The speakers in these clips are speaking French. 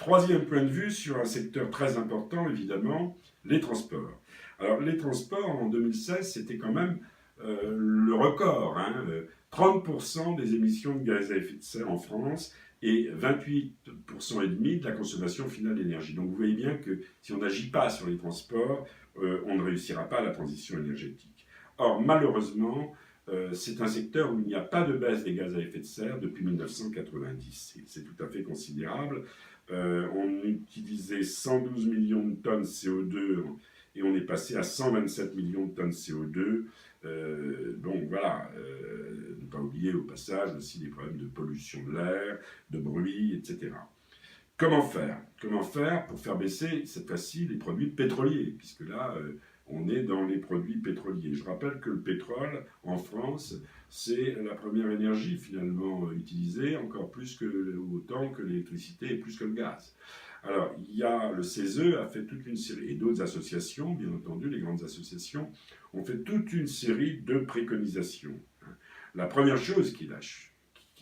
Troisième point de vue sur un secteur très important, évidemment, les transports. Alors, les transports, en 2016, c'était quand même le record. 30% des émissions de gaz à effet de serre en France et 28% et demi de la consommation finale d'énergie. Donc, vous voyez bien que si on n'agit pas sur les transports, on ne réussira pas la transition énergétique. Or, malheureusement, c'est un secteur où il n'y a pas de baisse des gaz à effet de serre depuis 1990. C'est tout à fait considérable. On utilisait 112 millions de tonnes CO2 et on est passé à 127 millions de tonnes CO2. Donc voilà, ne pas oublier au passage aussi des problèmes de pollution de l'air, de bruit, etc. Comment faire? Comment faire pour faire baisser cette fois-ci les produits pétroliers? Puisque là, on est dans les produits pétroliers. Je rappelle que le pétrole, en France, c'est la première énergie finalement utilisée, encore plus que autant que l'électricité et plus que le gaz. Alors, il y a le CESE a fait toute une série, et d'autres associations, bien entendu, les grandes associations, ont fait toute une série de préconisations. La première chose qui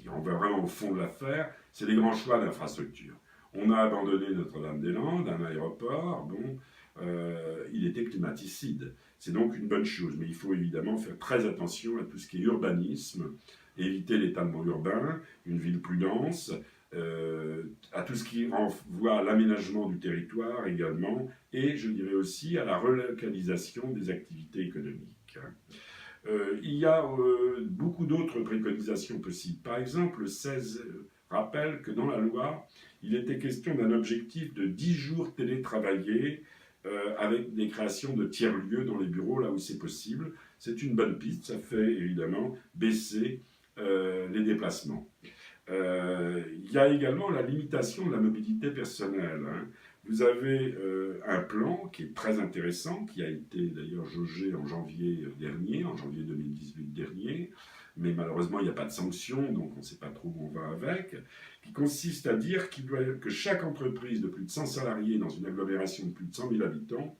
en va vraiment au fond de l'affaire, c'est les grands choix d'infrastructure. On a abandonné Notre-Dame-des-Landes, un aéroport, bon, il était climaticide. C'est donc une bonne chose, mais il faut évidemment faire très attention à tout ce qui est urbanisme, éviter l'étalement urbain, une ville plus dense, à tout ce qui renvoie à l'aménagement du territoire également, et je dirais aussi à la relocalisation des activités économiques. Il y a beaucoup d'autres préconisations possibles. Par exemple, le 16 rappelle que dans la loi, il était question d'un objectif de 10 jours télétravaillés avec des créations de tiers-lieux dans les bureaux là où c'est possible. C'est une bonne piste, ça fait évidemment baisser les déplacements. Il y a également la limitation de la mobilité personnelle. Vous avez un plan qui est très intéressant, qui a été d'ailleurs jaugé en janvier dernier, en janvier 2018 dernier, mais malheureusement il n'y a pas de sanction, donc on ne sait pas trop où on va avec, qui consiste à dire que chaque entreprise de plus de 100 salariés dans une agglomération de plus de 100 000 habitants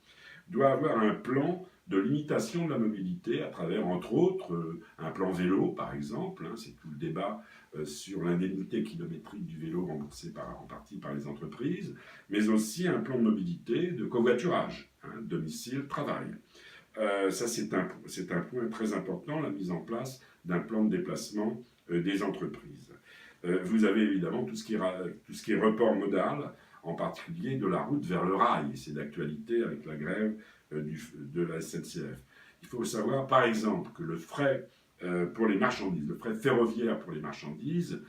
doit avoir un plan de limitation de la mobilité à travers, entre autres, un plan vélo, par exemple. C'est tout le débat sur l'indemnité kilométrique du vélo remboursée en partie par les entreprises, mais aussi un plan de mobilité de covoiturage, domicile-travail. Ça, c'est un point très important, la mise en place d'un plan de déplacement des entreprises. Vous avez évidemment tout ce qui est report modal, en particulier de la route vers le rail, et c'est d'actualité avec la grève de la SNCF. Il faut savoir, par exemple, que le frais pour les marchandises, le frais ferroviaire pour les marchandises,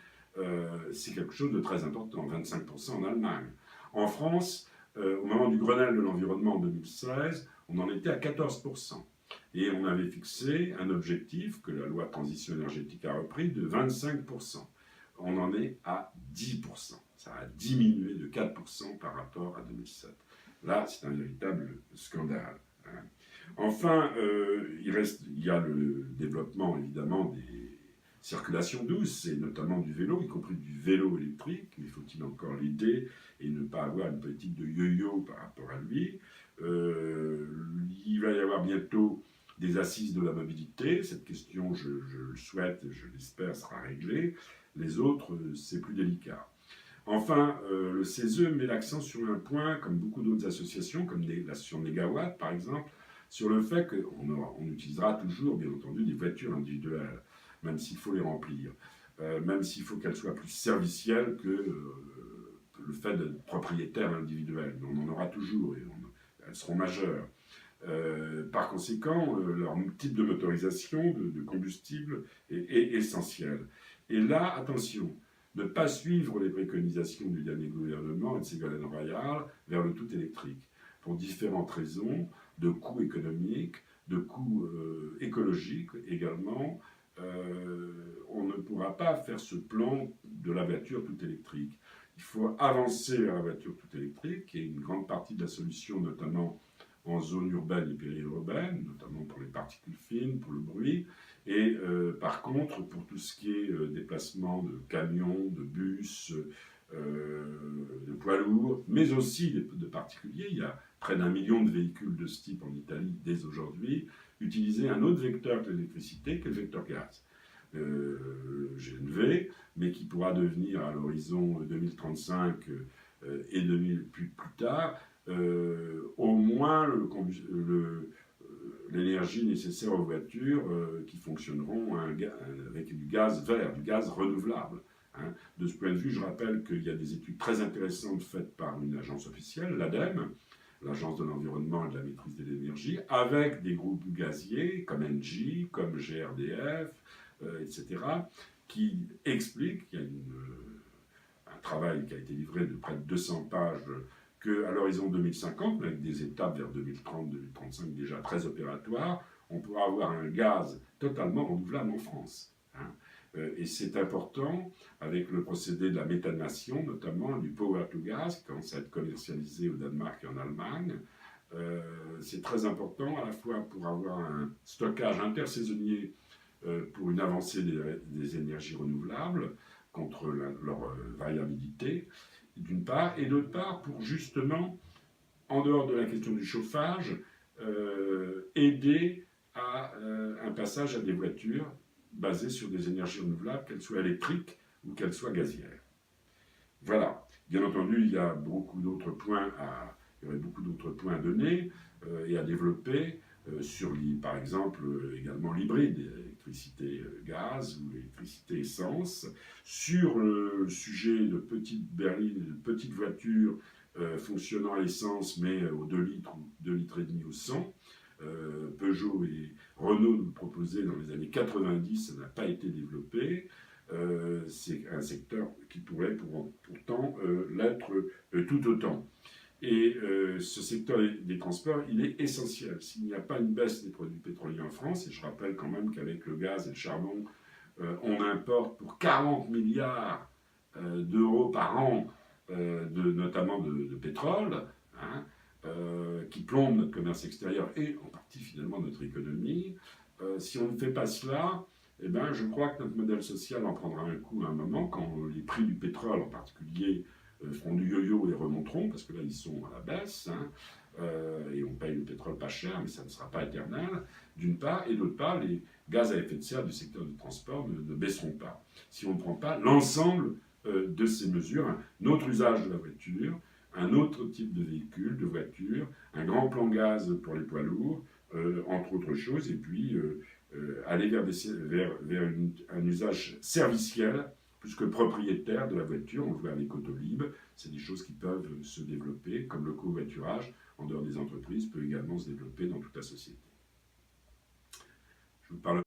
c'est quelque chose de très important, 25% en Allemagne. En France, au moment du Grenelle de l'environnement en 2016, on en était à 14%. Et on avait fixé un objectif que la loi de transition énergétique a repris de 25%. On en est à 10%. Ça a diminué de 4% par rapport à 2007. Là, c'est un véritable scandale. Enfin, il y a le développement, évidemment, des circulations douces, et notamment du vélo, y compris du vélo électrique, mais faut-il encore l'aider et ne pas avoir une politique de yo-yo par rapport à lui. Il va y avoir bientôt des assises de la mobilité. Cette question, je le souhaite et je l'espère, sera réglée. Les autres, c'est plus délicat. Enfin, le CESE met l'accent sur un point, comme beaucoup d'autres associations, comme l'association Négawatt par exemple, sur le fait qu'on utilisera toujours, bien entendu, des voitures individuelles, même s'il faut les remplir, même s'il faut qu'elles soient plus servicielles que le fait d'être propriétaire individuel. Mais on en aura toujours et elles seront majeures. Par conséquent, leur type de motorisation, de combustible est essentiel. Et là, attention, ne pas suivre les préconisations du dernier gouvernement et de Ségolène Royal vers le tout électrique, pour différentes raisons, de coûts économiques, de coûts écologiques également. On ne pourra pas faire ce plan de la voiture tout électrique. Il faut avancer vers la voiture tout électrique, qui est une grande partie de la solution, notamment en zone urbaine et périurbaine, notamment pour les particules fines, pour le bruit, et par contre, pour tout ce qui est déplacement de camions, de bus, de poids lourds, mais aussi de particuliers, il y a près d'1 million de véhicules de ce type en Italie dès aujourd'hui, utiliser un autre vecteur que l'électricité, qui est le vecteur gaz. GNV, mais qui pourra devenir à l'horizon 2035 et plus tard, au moins l'énergie nécessaire aux voitures qui fonctionneront avec du gaz vert, du gaz renouvelable. Hein. De ce point de vue, je rappelle qu'il y a des études très intéressantes faites par une agence officielle, l'ADEME, l'Agence de l'environnement et de la maîtrise de l'énergie, avec des groupes gaziers comme Engie, comme GRDF, etc., qui expliquent qu'il y a un travail qui a été livré de près de 200 pages qu'à l'horizon 2050, avec des étapes vers 2030-2035 déjà très opératoires, on pourra avoir un gaz totalement renouvelable en France. Hein. Et c'est important, avec le procédé de la méthanation, notamment du power to gas, qui commence à être commercialisé au Danemark et en Allemagne. C'est très important, à la fois pour avoir un stockage intersaisonnier pour une avancée des énergies renouvelables, contre leur variabilité, d'une part, et d'autre part, pour justement, en dehors de la question du chauffage, aider à un passage à des voitures basées sur des énergies renouvelables, qu'elles soient électriques ou qu'elles soient gazières. Voilà. Bien entendu, il y a beaucoup d'autres points il y aurait beaucoup d'autres points à donner et à développer sur, par exemple, également l'hybride, électricité-gaz ou électricité-essence, sur le sujet de petites berlines, de petites voitures fonctionnant à l'essence, mais aux 2 litres ou 2 litres et demi au 100. Peugeot et Renault nous le proposaient dans les années 90, ça n'a pas été développé. C'est un secteur qui pourrait pourtant l'être tout autant. Et ce secteur des transports, il est essentiel. S'il n'y a pas une baisse des produits pétroliers en France, et je rappelle quand même qu'avec le gaz et le charbon, on importe pour 40 milliards d'euros par an, notamment de pétrole, hein, qui plombe notre commerce extérieur et en partie finalement notre économie. Si on ne fait pas cela, eh ben, je crois que notre modèle social en prendra un coup à un moment, quand les prix du pétrole en particulier feront du yo-yo et remonteront, parce que là ils sont à la baisse, hein, et on paye le pétrole pas cher, mais ça ne sera pas éternel, d'une part, et d'autre part, les gaz à effet de serre du secteur du transport ne baisseront pas. Si on ne prend pas l'ensemble de ces mesures, un autre usage de la voiture, un autre type de véhicule, de voiture, un grand plan gaz pour les poids lourds, entre autres choses, et puis aller vers un usage serviciel plus que propriétaire de la voiture. On le voit avec Autolib, c'est des choses qui peuvent se développer, comme le covoiturage, en dehors des entreprises, peut également se développer dans toute la société. Je vous parle